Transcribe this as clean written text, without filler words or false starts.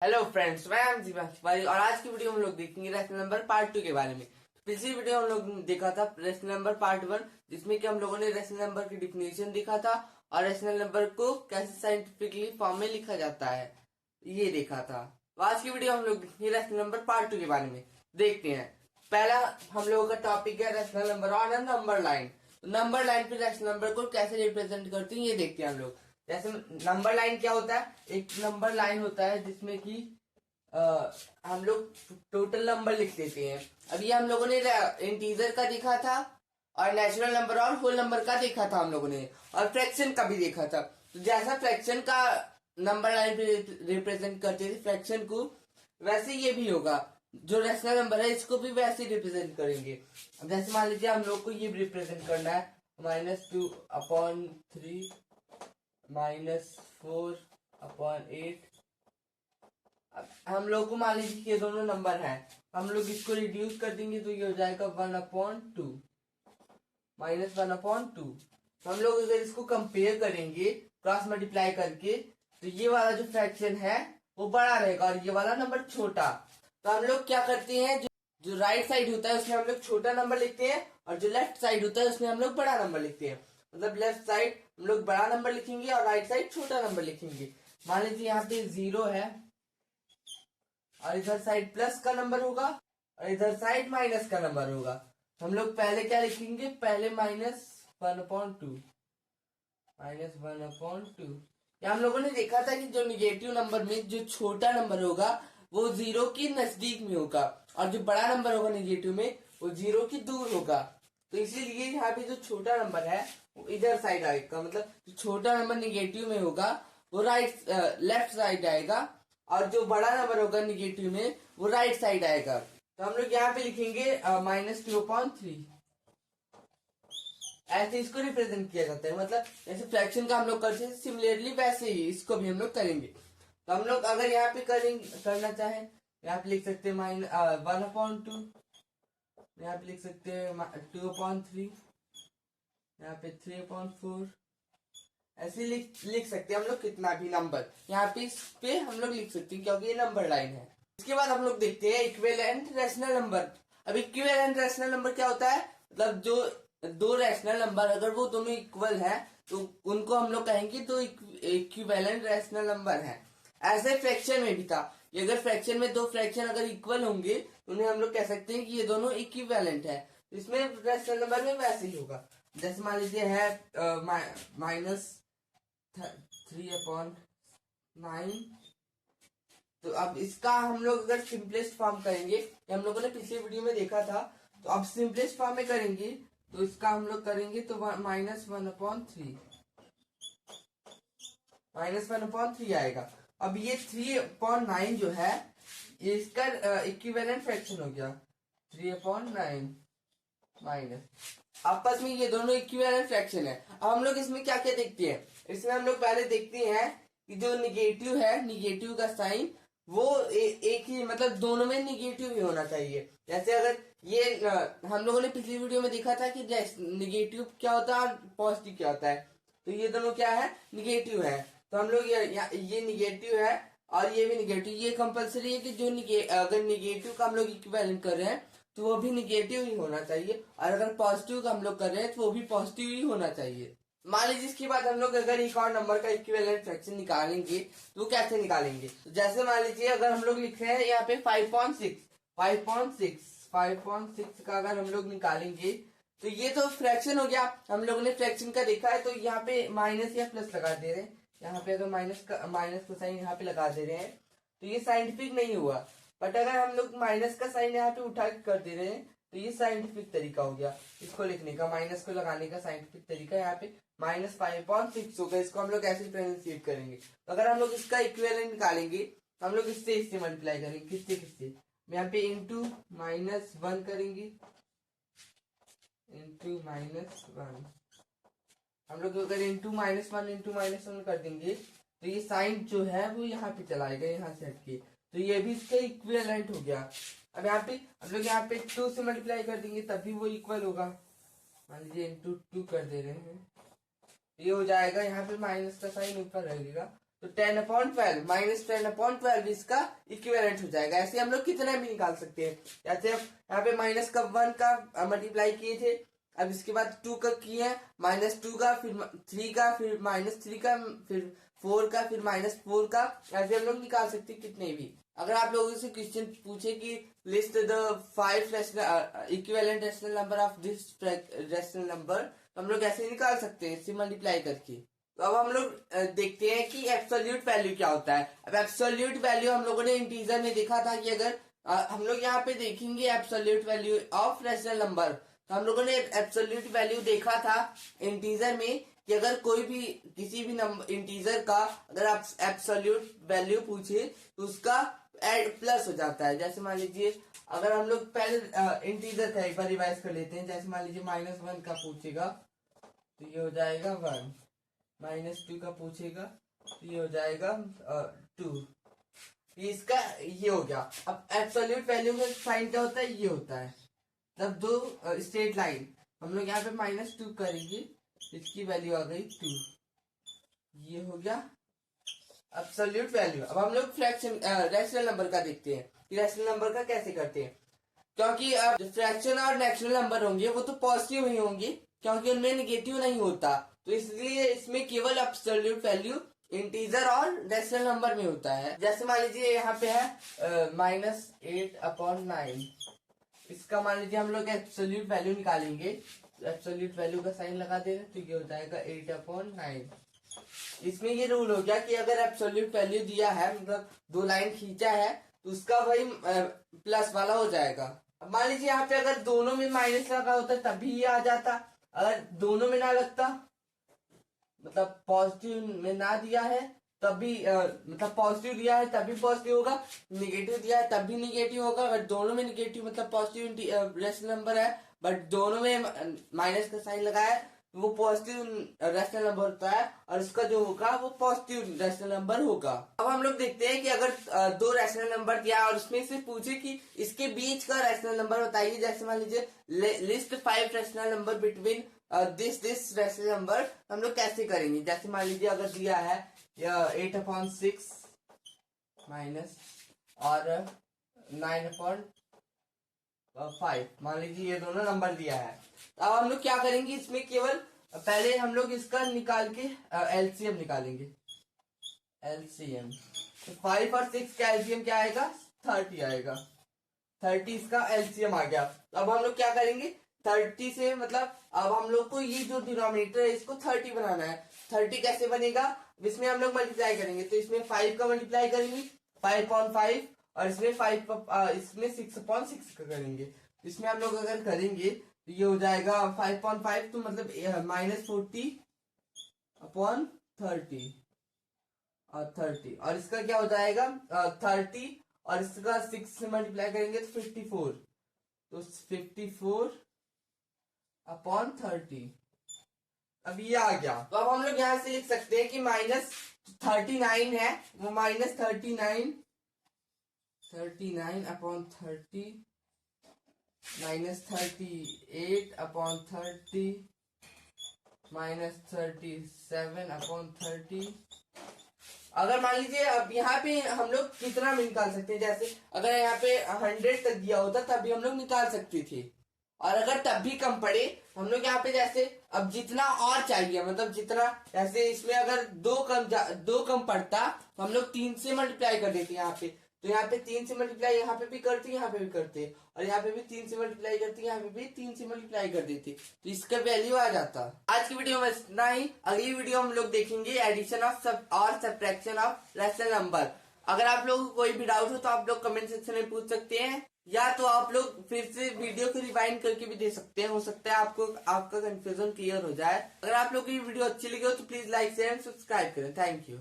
Hello friends, मैं हूं जीवांश भाई और आज की वीडियो में हम लोग देखेंगे रेशनल नंबर पार्ट 2 के बारे में। पिछली वीडियो हम लोग देखा था रेशनल नंबर पार्ट 1, जिसमें कि हम लोगों ने रेशनल नंबर की डिफिनेशन देखा था और रेशनल नंबर को कैसे साइंटिफिकली फॉर्म में लिखा जाता है ये देखा था। तो आज की वीडियो हम लोग देखेंगे रेशनल नंबर पार्ट 2 के बारे में। देखते हैं। पहला हम लोगों का टॉपिक है रेशनल नंबर और नंबर लाइन। नंबर लाइन पे रेशनल नंबर को कैसे रिप्रेजेंट करते हैं ये देखते हैं हम लोग। जैसे नंबर लाइन क्या होता है, एक नंबर लाइन होता है जिसमें कि हम लोग टोटल नंबर लिख देते हैं। अभी हम लोगों ने इंटीजर का देखा था और नेचुरल नंबर और होल नंबर का देखा था हम लोगों ने, और फ्रैक्शन का भी देखा था। तो जैसा फ्रैक्शन का नंबर लाइन पे रिप्रेजेंट करते थे फ्रैक्शन को, वैसे ये भी होगा। जो रेशनल नंबर है इसको भी वैसे रिप्रेजेंट करेंगे। अब जैसे मान लीजिए हम लोग को ये रिप्रेजेंट करना है -2/3 -4/8। हम लोग को मान लीजिए ये दोनों नंबर हैं, हम लोग इसको रिड्यूस कर देंगे तो ये हो जाएगा 1/2 -1/2। तो हम लोग अगर इसको कंपेयर करेंगे क्रॉस मल्टीप्लाई करके, तो ये वाला जो फ्रैक्शन है वो बड़ा रहेगा और ये वाला नंबर छोटा। तो हम लोग क्या करते हैं, जो राइट साइड होता है उसमें हम लोग छोटा नंबर लिखते हैं और जो लेफ्ट साइड होता है उसमें हम लोग बड़ा नंबर लिखते हैं। मतलब लेफ्ट साइड हम लोग बड़ा नंबर लिखेंगे और राइट साइड छोटा नंबर लिखेंगे। मान लीजिए यहाँ पे 0 है और इधर साइड प्लस का नंबर होगा और इधर साइड माइनस का नंबर होगा। हम लोग पहले क्या लिखेंगे, पहले -1/2 -1/2। या हम लोगों ने देखा था कि जो निगेटिव नंबर में जो छोटा नंबर होगा वो 0 के नजदीक में होगा और जो बड़ा नंबर होगा निगेटिव में वो 0 की दूर होगा। तो इसीलिए यहाँ पे जो छोटा नंबर है वो इधर साइड आएगा। मतलब जो छोटा नंबर निगेटिव में होगा वो लेफ्ट साइड आएगा और जो बड़ा नंबर होगा निगेटिव में वो राइट साइड आएगा। तो हम लोग यहाँ पे लिखेंगे -2/3। ऐसे इसको रिप्रेजेंट किया जाता है। मतलब जैसे फ्रैक्शन का हम लोग करते हैं सिमिलरली वैसे ही इसको भी हम लोग करेंगे। तो हम लोग अगर यहाँ पे करना चाहें, यहाँ पे लिख सकते हैं 1/2, यहाँ पे लिख सकते हैं 2/3, यहाँ पे 3/4। ऐसे लिख सकते हैं हम लोग कितना भी नंबर यहाँ पे इस पे हम लोग लिख सकते हैं क्योंकि ये नंबर लाइन है। इसके बाद हम लोग देखते हैं इक्विवेलेंट रैशनल नंबर। अब इक्विवेलेंट रैशनल नंबर क्या होता है, मतलब जो दो रैशनल नंबर अगर वो दोनों इक्वल है तो उनको हम लोग कहेंगे तो इक्विवेलेंट रैशनल नंबर है। ऐसे फ्रैक्शन में भी था, ये अगर फ्रैक्शन में दो फ्रैक्शन अगर इक्वल होंगे तो उन्हें हम लोग कह सकते हैं कि ये दोनों इक्विवेलेंट है। इसमें रैशनल नंबर में वैसे ही होगा। जैसे मान लीजिए है -3/9। तो अब इसका हम लोग अगर सिंपलेस्ट फॉर्म करेंगे, ये हम लोगों ने पिछले वीडियो में देखा था, तो अब सिंपलेस्ट फॉर्म में करेंगे तो इसका हम लोग करेंगे तो -1/3 आएगा। अब ये 3/9 जो है ये इसका इक्विवेलेंट फ्रैक्शन हो गया। 3/9 माइनस, आपस में ये दोनों इक्विवेलेंट फ्रैक्शन है। अब हम लोग इसमें क्या क्या देखते हैं, इसमें हम लोग पहले देखते हैं कि जो निगेटिव है, निगेटिव का साइन वो एक ही, मतलब दोनों में निगेटिव ही होना चाहिए। जैसे अगर ये हम लोगों ने पिछली वीडियो में देखा था कि निगेटिव क्या होता है और पॉजिटिव क्या होता है। तो ये दोनों क्या है, निगेटिव है। तो हम लोग ये निगेटिव है और ये भी निगेटिव। ये कंपलसरी है कि जो अगर निगेटिव का हम लोग इक्विवेलेंट कर रहे हैं तो वो भी निगेटिव ही होना चाहिए, और अगर पॉजिटिव का हम लोग कर रहे हैं तो वो भी पॉजिटिव ही होना चाहिए। मान लीजिए इसके बाद हम लोग अगर एक और नंबर का इक्विवेलेंट फ्रैक्शन निकालेंगे तो वो कैसे निकालेंगे। तो जैसे मान लीजिए अगर हम लोग लिख रहे हैं यहाँ पे 5.6 का अगर हम लोग निकालेंगे तो ये तो फ्रैक्शन हो गया। हम लोगों ने फ्रैक्शन का देखा है तो यहाँ पे माइनस या प्लस लगा दे रहे हैं। यहाँ पे अगर माइनस का साइन यहाँ पे लगा दे रहे हैं तो ये साइंटिफिक नहीं हुआ। बट अगर हम लोग माइनस का साइन यहाँ पे उठा के कर दे रहे हैं तो ये साइंटिफिक तरीका हो गया इसको लिखने का। माइनस को लगाने का साइंटिफिक तरीका यहाँ पे -5.6 होगा। इसको हम लोग ऐसे प्रोनाउंसिएट करेंगे। तो अगर हम लोग इसका इक्विवेलेंट निकालेंगे तो हम लोग इससे मल्टीप्लाई करेंगे। किससे यहाँ पे इंटू -1 करेंगे, इंटू -1। हम लोग अगर इंटू -1 कर देंगे तो ये साइन जो है वो यहाँ पे चलाएगा, यहाँ से हटके। तो ये भी इसका इक्विवेलेंट हो गया। अब यहाँ पे हम लोग यहाँ पे 2 से मल्टीप्लाई कर देंगे तब भी वो इक्वल होगा। मान लीजिए इंटू 2 कर दे रहे हैं, ये हो जाएगा। यहाँ पे माइनस का साइन ऊपर रहेगा तो 10/12 माइनस 10/12 इसका इक्विवेलेंट हो जाएगा। ऐसे हम लोग कितना भी निकाल सकते हैं। जैसे यहाँ पे माइनस का 1 का मल्टीप्लाई किए थे, अब इसके बाद 2 का किए हैं, -2 का, फिर 3 का, फिर -3 का, फिर 4 का, फिर -4 का। ऐसे हम लोग निकाल सकते हैं कितने भी। अगर आप लोगों से क्वेश्चन पूछे कि list the 5 equivalent rational number of this rational number, तो हम लोग ऐसे निकाल सकते हैं, इसे मल्टीप्लाई करके। तो अब हम लोग देखते हैं कि एब्सोल्यूट वैल्यू क्या होता है। अब एब्सोल्यूट वैल्यू हम लोगों ने इंटीजर में देखा था कि अगर हम लोग यहाँ पे देखेंगे absolute value of rational number, तो हम लोगों ने एब्सोल्यूट वैल्यू देखा था इंटीजर में कि अगर कोई भी किसी भी नंबर इंटीजर का अगर आप एब्सोल्यूट वैल्यू पूछे तो उसका एड प्लस हो जाता है। जैसे मान लीजिए अगर हम लोग पहले इंटीजर का एक बार रिवाइज कर लेते हैं। जैसे मान लीजिए -1 का पूछेगा तो ये हो जाएगा 1, -2 का पूछेगा तो ये हो जाएगा 2। इसका ये हो गया। अब एब्सोल्यूट वैल्यू में साइन क्या होता है, ये होता है। तब दो स्ट्रेट लाइन हम लोग यहाँ पे -2 करेंगे, इसकी वैल्यू आ गई 2, ये हो गया एब्सोल्यूट वैल्यू। अब हम लोग फ्रैक्शन रैशनल नंबर का देखते हैं कि रैशनल नंबर का कैसे करते हैं। क्योंकि जो फ्रैक्शन और नेचुरल नंबर होंगे वो तो पॉजिटिव ही होंगे, क्योंकि उनमें निगेटिव नहीं होता, तो इसलिए इसमें केवल एब्सोल्यूट वैल्यू इंटीजर और रेशनल नंबर में होता है। जैसे मान लीजिए यहाँ पे है -8/9, इसका मान लीजिए हम लोग एब्सोल्यूट वैल्यू निकालेंगे। एब्सोल्यूट वैल्यू का साइन लगा दे रहे तो ये हो जाएगा 8/9। इसमें ये रूल हो गया कि अगर एब्सोल्यूट वैल्यू दिया है, मतलब 2 लाइन खींचा है, तो उसका वही प्लस वाला हो जाएगा। अब मान लीजिए यहाँ पे अगर दोनों में माइनस लगा होता तभी ये आ जाता, अगर दोनों में ना लगता, मतलब पॉजिटिव में ना दिया है तभी मतलब पॉजिटिव दिया है तभी पॉजिटिव होगा, निगेटिव दिया है तभी निगेटिव होगा। अगर दोनों में निगेटिव मतलब पॉजिटिव रेशनल नंबर है बट दोनों में माइनस का साइन लगा है, वो पॉजिटिव रेशनल नंबर होता है और इसका जो होगा वो पॉजिटिव रेशनल नंबर होगा। अब हम लोग देखते हैं कि अगर 2 रेशनल नंबर दिया और उसमें से पूछे कि इसके बीच का रेशनल नंबर बताइए। जैसे मान लीजिए list 5 rational number between this rational number, हम लोग कैसे करेंगे। जैसे मान लीजिए अगर दिया है 8/6 माइनस और 9/5, मान लीजिए ये दोनों नंबर दिया है। अब हम लोग क्या करेंगे, इसमें केवल पहले हम लोग इसका निकाल के एलसीएम निकालेंगे। एलसीएम तो 5 और 6 का एलसीएम क्या आएगा, 30 आएगा। 30 इसका एलसीएम आ गया। तो अब हम लोग क्या करेंगे, 30 से मतलब अब हम लोग को ये जो डिनोमिनेटर है इसको 30 बनाना है। 30 कैसे बनेगा, इसमें हम लोग मल्टीप्लाई करेंगे, तो इसमें 5 का मल्टीप्लाई करेंगे 5/5 और इसमें 6/6 का करेंगे। इसमें हम लोग अगर करेंगे तो ये हो जाएगा 5/5 तो मतलब -40/30 और 30 और इसका क्या हो जाएगा 30 और इसका 6 से मल्टीप्लाई करेंगे तो 54, तो 54/30 अब ये आ गया। तो अब हम लोग यहाँ से लिख सकते हैं कि -39 है, वो -39/30 -38/30 -37/30। अगर मान लीजिए अब यहाँ पे हम लोग कितना भी निकाल सकते हैं। जैसे अगर यहाँ पे 100 तक दिया होता तभी हम लोग निकाल सकते थे, और अगर तब भी कम पड़े हम लोग यहाँ पे जैसे अब जितना और चाहिए, मतलब जितना जैसे इसमें अगर 2 कम पड़ता तो हम लोग 3 से मल्टीप्लाई कर देते यहाँ पे। तो यहाँ पे 3 से मल्टीप्लाई यहाँ पे भी करते, यहाँ पे भी करते, और यहाँ पे भी 3 से मल्टीप्लाई करते, यहाँ पे भी 3 से मल्टीप्लाई कर देते, तो इसका वैल्यू आ जाता। आज की वीडियो में इतना ही। अगली वीडियो हम लोग देखेंगे एडिशन ऑफ सब और सब्ट्रैक्शन ऑफ रैशनल नंबर। अगर आप लोगों को कोई भी डाउट हो तो आप लोग कमेंट सेक्शन में पूछ सकते हैं, या तो आप लोग फिर से वीडियो को रिवाइंड करके भी दे सकते हैं। हो सकता है आपको आपका कंफ्यूजन क्लियर हो जाए। अगर आप लोग को ये वीडियो अच्छी लगी हो तो please like share and subscribe करें। Thank you.